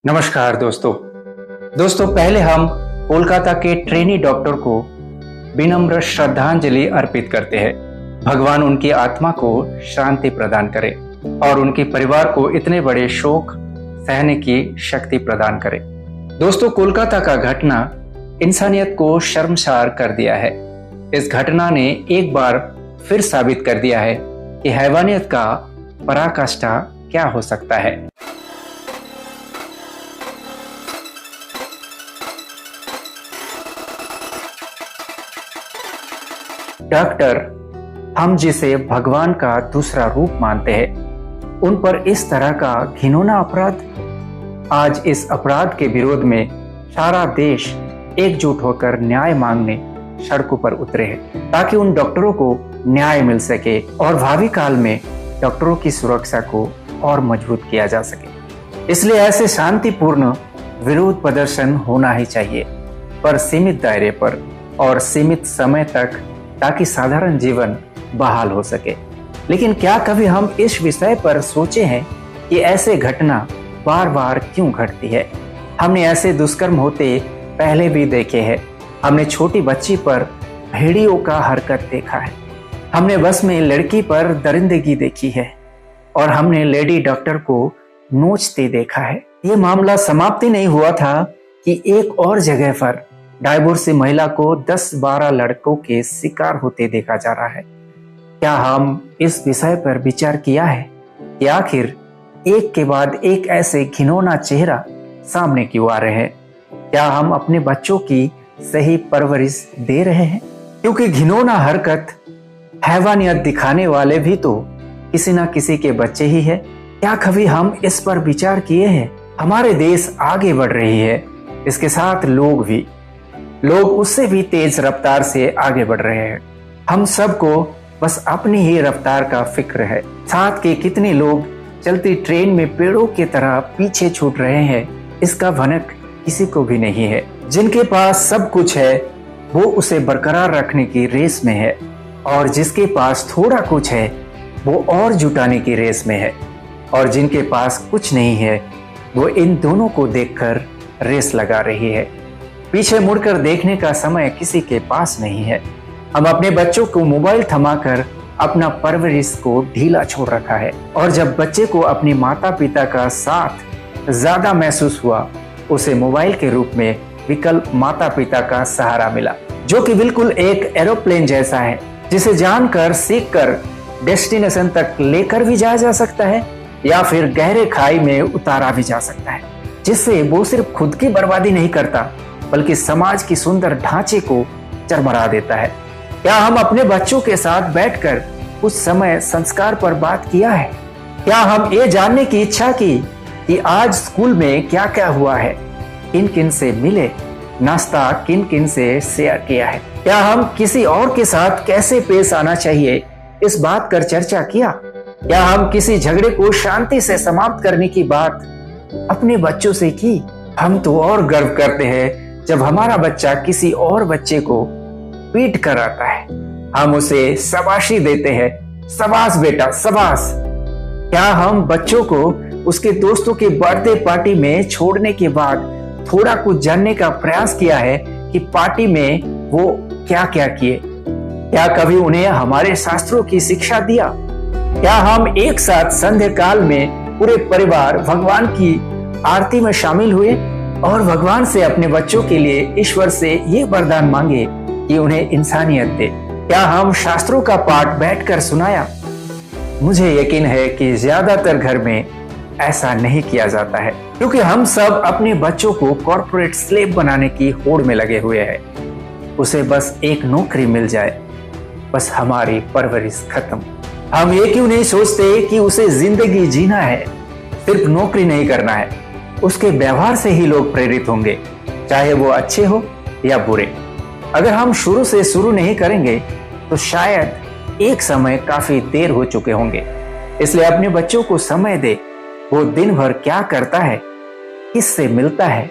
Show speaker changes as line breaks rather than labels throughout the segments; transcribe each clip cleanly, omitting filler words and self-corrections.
नमस्कार दोस्तों। पहले हम कोलकाता के ट्रेनी डॉक्टर को विनम्र श्रद्धांजलि अर्पित करते हैं। भगवान उनकी आत्मा को शांति प्रदान करे और उनके परिवार को इतने बड़े शोक सहने की शक्ति प्रदान करे। दोस्तों, कोलकाता का घटना इंसानियत को शर्मसार कर दिया है। इस घटना ने एक बार फिर साबित कर दिया है कि हैवानियत का पराकाष्ठा क्या हो सकता है। डॉक्टर, हम जिसे भगवान का दूसरा रूप मानते हैं, उन पर इस तरह का घिनौना अपराध। आज इस अपराध के विरोध में सारा देश एकजुट होकर न्याय मांगने सड़कों पर उतरे हैं, ताकि उन डॉक्टरों को न्याय मिल सके और भावी काल में डॉक्टरों की सुरक्षा को और मजबूत किया जा सके। इसलिए ऐसे शांतिपूर्ण विरोध प्रदर्शन होना ही चाहिए, पर सीमित दायरे पर और सीमित समय तक, ताकि साधारण जीवन बहाल हो सके। लेकिन क्या कभी हम इस विषय पर सोचे हैं कि ऐसे घटना बार बार क्यों घटती है? हमने ऐसे दुष्कर्म होते पहले भी देखे हैं। हमने छोटी बच्ची पर भेड़ियों का हरकत देखा है, हमने बस में लड़की पर दरिंदगी देखी है और हमने लेडी डॉक्टर को नोचते देखा है। ये मामला समाप्ति नहीं हुआ था कि एक और जगह पर डाइवोर्सी महिला को 10-12 लड़कों के शिकार होते देखा जा रहा है। क्या हम इस विषय पर विचार किया है कि आखिर एक के बाद एक ऐसे घिनौना चेहरा सामने क्यों आ रहे हैं? क्या हम अपने बच्चों की सही परवरिश दे रहे हैं? क्योंकि घिनौना हरकत, हैवानियत दिखाने वाले भी तो किसी ना किसी के बच्चे ही है। क्या कभी हम इस पर विचार किए हैं? हमारे देश आगे बढ़ रही है, इसके साथ लोग उससे भी तेज रफ्तार से आगे बढ़ रहे हैं। हम सबको बस अपनी ही रफ्तार का फिक्र है। साथ के कितने लोग चलती ट्रेन में पेड़ों की तरह पीछे छूट रहे हैं, इसका भनक किसी को भी नहीं है। जिनके पास सब कुछ है वो उसे बरकरार रखने की रेस में है, और जिसके पास थोड़ा कुछ है वो और जुटाने की रेस में है, और जिनके पास कुछ नहीं है वो इन दोनों को देखकर रेस लगा रही है। पीछे मुड़कर देखने का समय किसी के पास नहीं है। हम अपने बच्चों को मोबाइल थमाकर अपना परवरिश को ढीला छोड़ रखा है, और जब बच्चे को अपनी माता पिता का साथ ज्यादा महसूस हुआ, उसे मोबाइल के रूप में विकल्प माता पिता का सहारा मिला, जो कि बिल्कुल एक एरोप्लेन जैसा है, जिसे जानकर सीखकर डेस्टिनेशन तक लेकर भी जाया जा सकता है या फिर गहरे खाई में उतारा भी जा सकता है, जिससे वो सिर्फ खुद की बर्बादी नहीं करता बल्कि समाज की सुंदर ढांचे को चरमरा देता है। क्या हम अपने बच्चों के साथ बैठकर कुछ समय संस्कार पर बात किया है? क्या हम ये जानने की इच्छा की कि आज स्कूल में क्या क्या हुआ है, किन किन से मिले, नाश्ता किन किन से शेयर किया है? क्या हम किसी और के साथ कैसे पेश आना चाहिए, इस बात कर चर्चा किया? क्या हम किसी झगड़े को शांति से समाप्त करने की बात अपने बच्चों से की? हम तो और गर्व करते हैं जब हमारा बच्चा किसी और बच्चे को पीट कर आता है, हम उसे शाबाशी देते हैं, शाबाश बेटा शाबाश। क्या हम बच्चों को उसके दोस्तों की बर्थडे पार्टी में छोड़ने के बाद थोड़ा कुछ जानने का प्रयास किया है कि पार्टी में वो क्या क्या किए? क्या कभी उन्हें हमारे शास्त्रों की शिक्षा दिया? क्या हम एक साथ संध्या काल में पूरे परिवार भगवान की आरती में शामिल हुए और भगवान से अपने बच्चों के लिए ईश्वर से ये वरदान मांगे कि उन्हें इंसानियत दे? क्या हम शास्त्रों का पाठ बैठकर सुनाया? मुझे यकीन है कि ज्यादातर घर में ऐसा नहीं किया जाता है, क्योंकि हम सब अपने बच्चों को कॉर्पोरेट स्लेव बनाने की होड़ में लगे हुए हैं। उसे बस एक नौकरी मिल जाए, बस हमारी परवरिश खत्म। हम ये क्यों नहीं सोचते कि उसे जिंदगी जीना है, सिर्फ नौकरी नहीं करना है। उसके व्यवहार से ही लोग प्रेरित होंगे, चाहे वो अच्छे हो या बुरे। अगर हम शुरू से शुरू नहीं करेंगे तो शायद एक समय काफी देर हो चुके होंगे। इसलिए अपने बच्चों को समय दे, वो दिन भर क्या करता है, किससे मिलता है,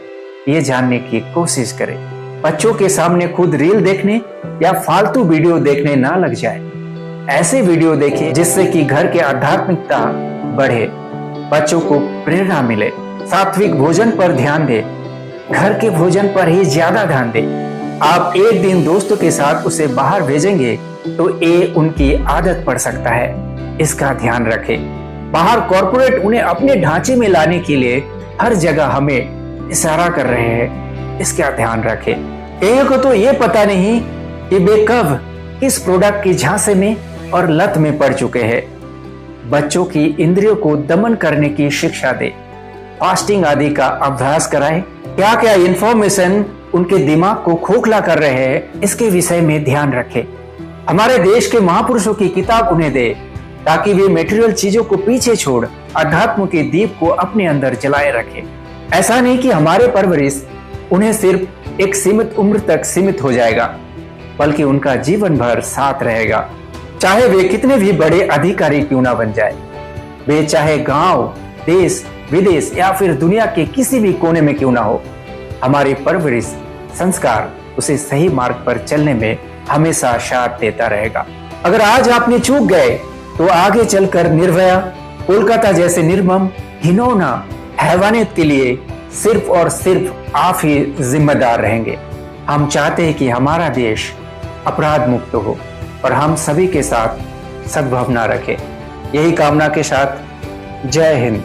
ये जानने की कोशिश करे। बच्चों के सामने खुद रील देखने या फालतू वीडियो देखने ना लग जाए। ऐसे वीडियो देखें जिससे कि घर के आध्यात्मिकता बढ़े, बच्चों को प्रेरणा मिले, सात्विक भोजन पर ध्यान दें, घर के भोजन पर ही ज्यादा ध्यान दें। आप एक दिन दोस्तों के साथ उसे बाहर भेजेंगे तो ये उनकी आदत पड़ सकता है, इसका ध्यान रखें। बाहर कॉर्पोरेट उन्हें अपने ढांचे में लाने के लिए हर जगह हमें इशारा कर रहे हैं, इसका ध्यान रखें। एक को तो ये पता नहीं कि वे कब किस प्रोडक्ट की झांसे में और लत में पड़ चुके हैं। बच्चों की इंद्रियों को दमन करने की शिक्षा दे, फास्टिंग आदि का अभ्यास कराएं। क्या क्या इंफॉर्मेशन उनके दिमाग को खोखला कर रहे हैं, इसके विषय में ध्यान रखें। हमारे देश के महापुरुषों की किताब उन्हें दे, ताकि वे मटेरियल चीजों को पीछे छोड़ अध्यात्म के दीप को अपने अंदर जलाए रखें। ऐसा नहीं कि हमारे परवरिश उन्हें सिर्फ एक सीमित उम्र तक सीमित हो जाएगा, बल्कि उनका जीवन भर साथ रहेगा, चाहे वे कितने भी बड़े अधिकारी क्यों ना बन जाए। वे चाहे गांव, देश, विदेश या फिर दुनिया के किसी भी कोने में क्यों ना हो, हमारी परवरिश, संस्कार उसे सही मार्ग पर चलने में हमेशा साथ देता रहेगा। अगर आज आपने चूक गए तो आगे चलकर निर्भया, कोलकाता जैसे निर्मम, घिनौना हैवानियत के लिए सिर्फ और सिर्फ आप ही जिम्मेदार रहेंगे। हम चाहते हैं कि हमारा देश अपराध मुक्त हो और हम सभी के साथ सद्भावना रखें। यही कामना के साथ जय हिंद।